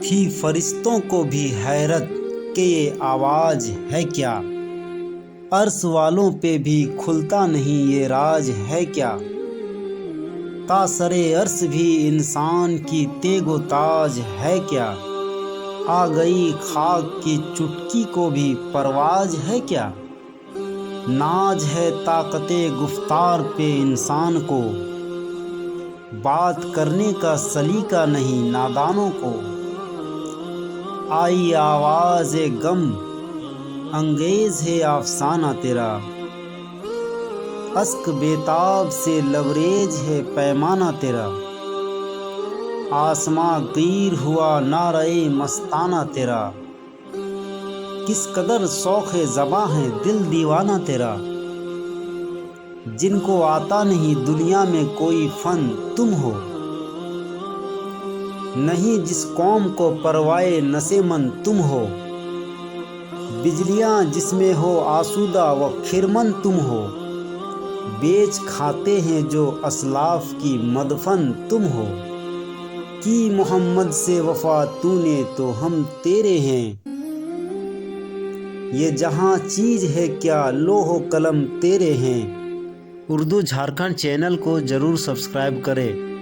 थी फरिश्तों को भी हैरत कि ये आवाज़ है क्या। अर्श वालों पे भी खुलता नहीं ये राज है क्या। तासरे अर्श भी इंसान की तेगो ताज है क्या। आ गई खाक की चुटकी को भी परवाज है क्या। नाज है ताकते गुफ्तार पे इंसान को, बात करने का सलीका नहीं नादानों को। आई आवाज़ गम अंगेज है अफसाना तेरा, अश्क बेताब से लबरेज है पैमाना तेरा। आसमां तीर हुआ नारे मस्ताना तेरा, किस कदर शौक़ ज़बां है दिल दीवाना तेरा। जिनको आता नहीं दुनिया में कोई फ़न तुम हो, नहीं जिस कौम को परवाए नशेमंद तुम हो। बिजलियाँ जिसमें हो आसूदा व खिरमन तुम हो, बेच खाते हैं जो असलाफ की मदफन तुम हो। की मोहम्मद से वफा तूने तो हम तेरे हैं, ये जहाँ चीज़ है क्या लोहो कलम तेरे हैं। उर्दू झारखंड चैनल को ज़रूर सब्सक्राइब करें।